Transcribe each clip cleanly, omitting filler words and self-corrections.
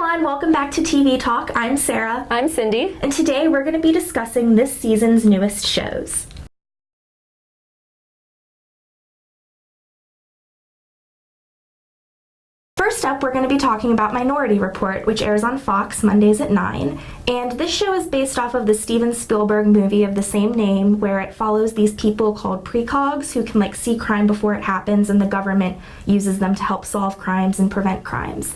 everyone, welcome back to TV Talk. I'm Sarah. I'm Cindy. And today we're going to be discussing this season's newest shows. First up, we're going to be talking about Minority Report, which airs on Fox Mondays at 9. And this show is based off of the Steven Spielberg movie of the same name, where it follows these people called precogs who can see crime before it happens, and the government uses them to help solve crimes and prevent crimes.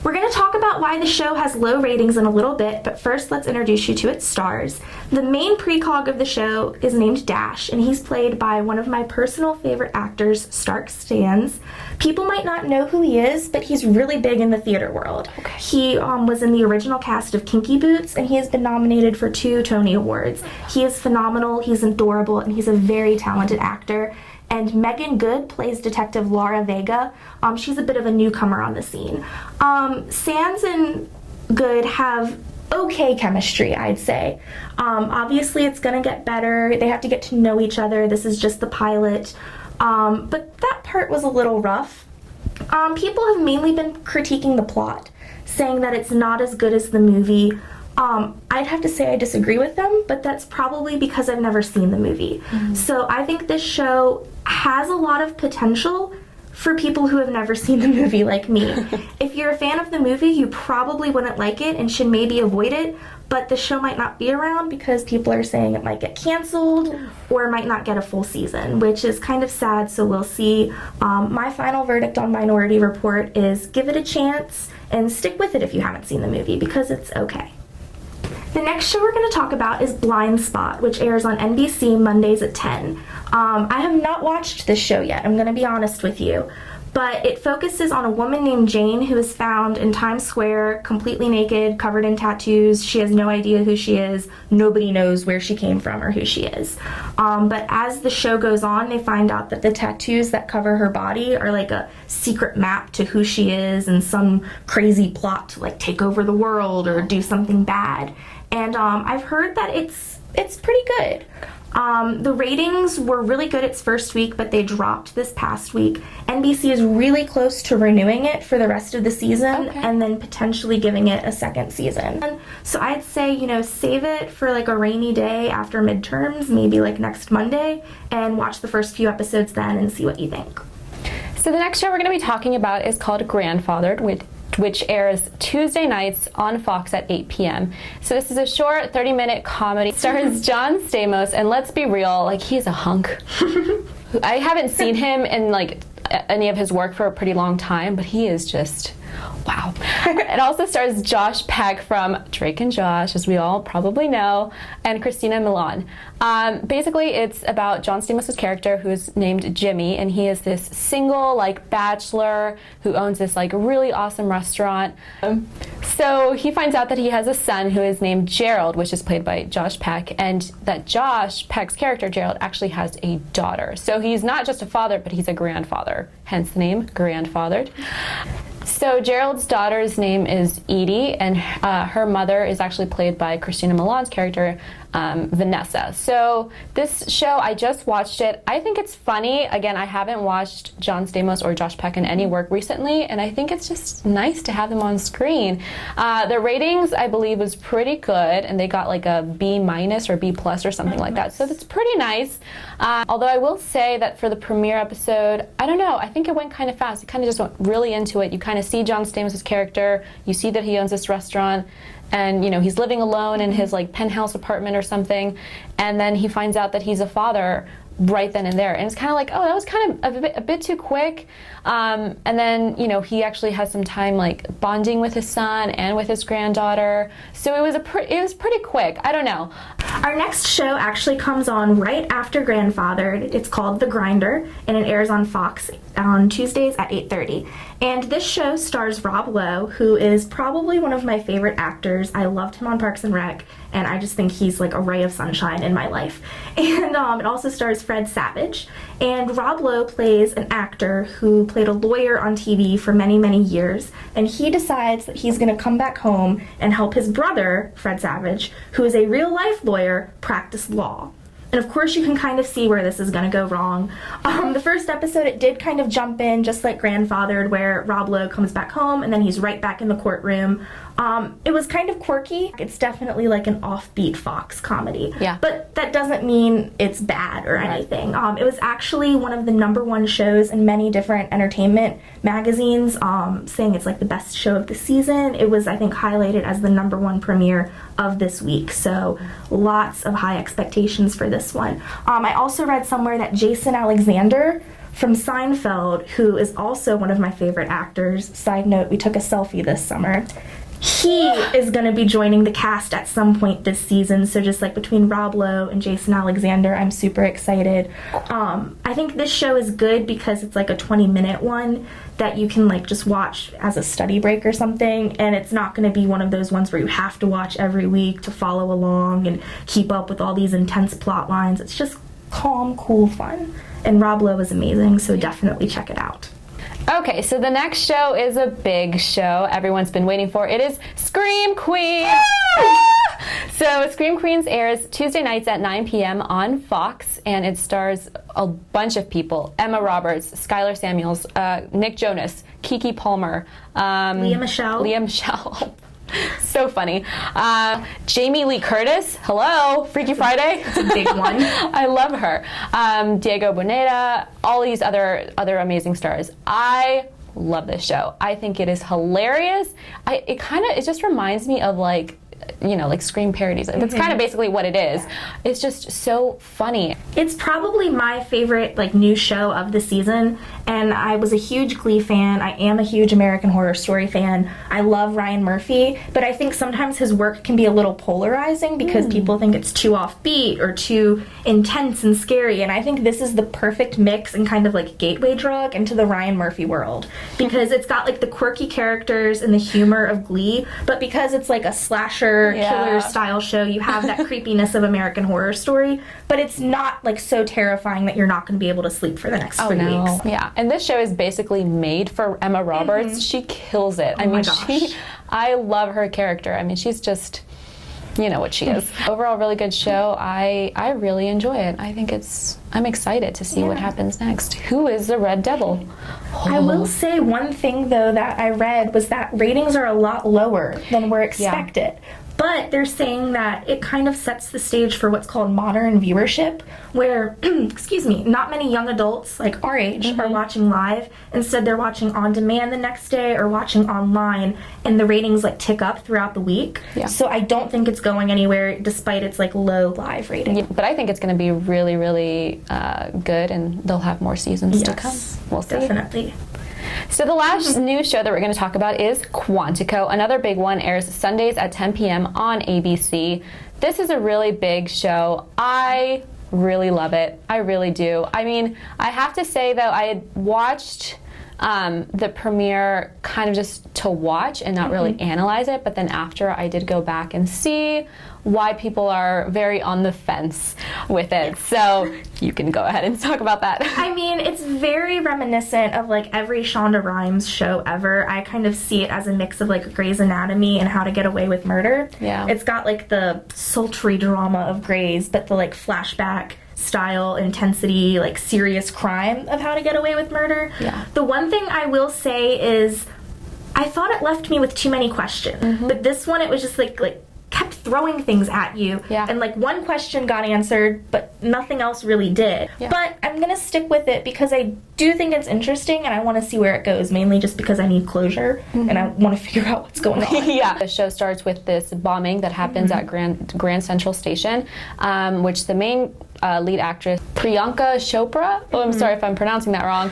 We're going to talk about why the show has low ratings in a little bit, but first let's introduce you to its stars. The main precog of the show is named Dash, and he's played by one of my personal favorite actors, Stark Stans. People might not know who he is, but he's really big in the theater world. Okay. He was in the original cast of Kinky Boots, and he has been nominated for 2 Tony Awards. He is phenomenal, he's adorable, and he's a very talented actor. And Megan Good plays Detective Laura Vega. She's a bit of a newcomer on the scene. Sands and Good have okay chemistry, I'd say. Obviously, it's gonna get better. They have to get to know each other. This is just the pilot. But that part was a little rough. People have mainly been critiquing the plot, saying that it's not as good as the movie. I'd have to say I disagree with them, but that's probably because I've never seen the movie. Mm-hmm. So I think this show has a lot of potential for people who have never seen the movie like me. If you're a fan of the movie, you probably wouldn't like it and should maybe avoid it, but the show might not be around because people are saying it might get canceled or might not get a full season, which is kind of sad, so we'll see. My final verdict on Minority Report is give it a chance and stick with it if you haven't seen the movie because it's okay. The next show we're going to talk about is Blindspot, which airs on NBC Mondays at 10. I have not watched this show yet, I'm going to be honest with you, but it focuses on a woman named Jane who is found in Times Square, completely naked, covered in tattoos. She has no idea who she is. Nobody knows where she came from or who she is. But as the show goes on, they find out that the tattoos that cover her body are like a secret map to who she is and some crazy plot to take over the world or do something bad. And I've heard that it's pretty good. The ratings were really good its first week, but they dropped this past week. NBC is really close to renewing it for the rest of the season and then potentially giving it a second season. And so I'd say, save it for a rainy day after midterms, maybe next Monday, and watch the first few episodes then and see what you think. So the next show we're going to be talking about is called Grandfathered, which airs Tuesday nights on Fox at 8 p.m. So this is a short 30-minute comedy. It stars John Stamos, and let's be real, he's a hunk. I haven't seen him in any of his work for a pretty long time, but he is just wow. It also stars Josh Peck from Drake and Josh, as we all probably know, and Christina Milian. Basically, it's about John Stamos' character, who's named Jimmy, and he is this single, bachelor who owns this, really awesome restaurant. So he finds out that he has a son who is named Gerald, which is played by Josh Peck, and that Josh Peck's character, Gerald, actually has a daughter. So he's not just a father, but he's a grandfather, hence the name, Grandfathered. So Gerald's daughter's name is Edie, and her mother is actually played by Christina Milian's character, Vanessa. So this show, I just watched it. I think it's funny. Again, I haven't watched John Stamos or Josh Peck in any work recently, and I think it's just nice to have them on screen. The ratings, I believe, was pretty good, and they got a B- or B+ or something like that. So that's pretty nice. Although I will say that for the premiere episode, I don't know, I think it went kind of fast. It kind of just went really into it. You kind of see John Stamos' character, you see that he owns this restaurant, and he's living alone in his penthouse apartment or something, and then he finds out that he's a father right then and there, and it's kind of oh, that was kind of a bit too quick. And then he actually has some time bonding with his son and with his granddaughter, so it was pretty quick. I don't know. Our next show actually comes on right after Grandfathered. It's called The Grinder, and it airs on Fox on Tuesdays at 8:30. And this show stars Rob Lowe, who is probably one of my favorite actors. I loved him on Parks and Rec, and I just think he's a ray of sunshine in my life. And it also stars Fred Savage. And Rob Lowe plays an actor who played a lawyer on TV for many, many years, and he decides that he's going to come back home and help his brother, Fred Savage, who is a real-life lawyer, practice law. And of course you can kind of see where this is going to go wrong. The first episode, it did kind of jump in just like Grandfathered, where Rob Lowe comes back home and then he's right back in the courtroom. It was kind of quirky. It's definitely like an offbeat Fox comedy. Yeah. But that doesn't mean it's bad or anything. It was actually one of the #1 shows in many different entertainment magazines, saying it's like the best show of the season. It was, I think, highlighted as the #1 premiere of this week. So lots of high expectations for this one. I also read somewhere that Jason Alexander from Seinfeld, who is also one of my favorite actors, side note, we took a selfie this summer, he is going to be joining the cast at some point this season. So just like between Rob Lowe and Jason Alexander, I'm super excited. I think this show is good because it's like a 20-minute one that you can like just watch as a study break or something, and it's not going to be one of those ones where you have to watch every week to follow along and keep up with all these intense plot lines. It's just calm, cool fun. And Rob Lowe is amazing, so definitely check it out. Okay, so the next show is a big show everyone's been waiting for. It is Scream Queens! So Scream Queens airs Tuesday nights at 9 p.m. on Fox, and it stars a bunch of people. Emma Roberts, Skylar Samuels, Nick Jonas, Keke Palmer, Lea Michele. So funny. Jamie Lee Curtis, hello, Freaky Friday. It's a big one. I love her. Diego Boneta, all these other amazing stars. I love this show. I think it is hilarious. It just reminds me of like, you know, like Scream parodies. That's kind of basically what it is. It's just so funny. It's probably my favorite like new show of the season, and I was a huge Glee fan. I am a huge American Horror Story fan. I love Ryan Murphy, but I think sometimes his work can be a little polarizing because people think it's too offbeat or too intense and scary, and I think this is the perfect mix and kind of like gateway drug into the Ryan Murphy world because it's got like the quirky characters and the humor of Glee, but because it's like a slasher killer style show, you have that creepiness of American Horror Story, but it's not like so terrifying that you're not going to be able to sleep for the next 3 weeks. Yeah, and this show is basically made for Emma Roberts. She kills it. I love her character. I mean, she's just, you know what she is. Overall, really good show. I really enjoy it. I think I'm excited to see what happens next. Who is the Red Devil? I will say one thing though that I read was that ratings are a lot lower than were expected. But they're saying that it kind of sets the stage for what's called modern viewership, where, excuse me, not many young adults like our age are watching live. Instead, they're watching on demand the next day or watching online, and the ratings like tick up throughout the week. Yeah. So I don't think it's going anywhere despite its like low live rating. Yeah, but I think it's going to be really, really good, and they'll have more seasons to come. We'll see. Definitely. So the last new show that we're going to talk about is Quantico. Another big one, airs Sundays at 10 p.m. on ABC. This is a really big show. I really love it. I really do. I mean, I have to say, though, I had watched the premiere kind of just to watch and not really analyze it, but then after I did go back and see why people are very on the fence with it. So you can go ahead and talk about that. I mean, it's very reminiscent of like every Shonda Rhimes show ever. I kind of see it as a mix of like Grey's Anatomy and How to Get Away with Murder. Yeah. It's got like the sultry drama of Grey's, but the like flashback style, intensity, like serious crime of How to Get Away with Murder. Yeah. The one thing I will say is I thought it left me with too many questions. But this one, it was just like kept throwing things at you, and like one question got answered but nothing else really did. But I'm gonna stick with it because I do think it's interesting and I want to see where it goes, mainly just because I need closure and I want to figure out what's going on. The show starts with this bombing that happens at Grand Central Station, which the main lead actress, Priyanka Chopra, I'm sorry if I'm pronouncing that wrong,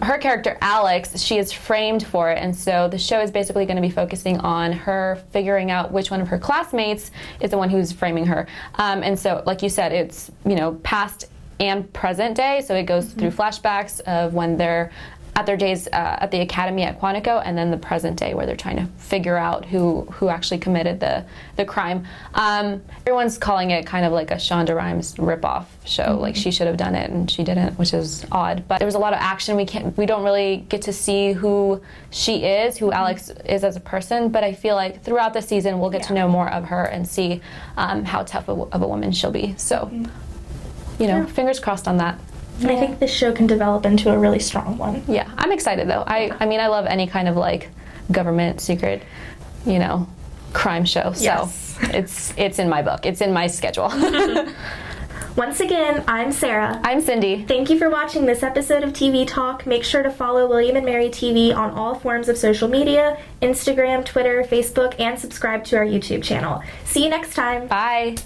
her character Alex, she is framed for it, and so the show is basically going to be focusing on her figuring out which one of her classmates is the one who's framing her. And so, like you said, it's, you know, past and present day, so it goes through flashbacks of when they're at their days at the academy at Quantico, and then the present day where they're trying to figure out who actually committed the crime. Everyone's calling it kind of like a Shonda Rhimes ripoff show, like she should have done it and she didn't, which is odd. But there was a lot of action. We don't really get to see who she is, who Alex is as a person, but I feel like throughout the season we'll get to know more of her and see how tough of a woman she'll be. So fingers crossed on that. And I think this show can develop into a really strong one. Yeah, I'm excited though. I mean, I love any kind of like government secret, crime show. Yes. So it's in my book. It's in my schedule. Once again, I'm Sarah. I'm Cindy. Thank you for watching this episode of TV Talk. Make sure to follow William and Mary TV on all forms of social media, Instagram, Twitter, Facebook, and subscribe to our YouTube channel. See you next time. Bye.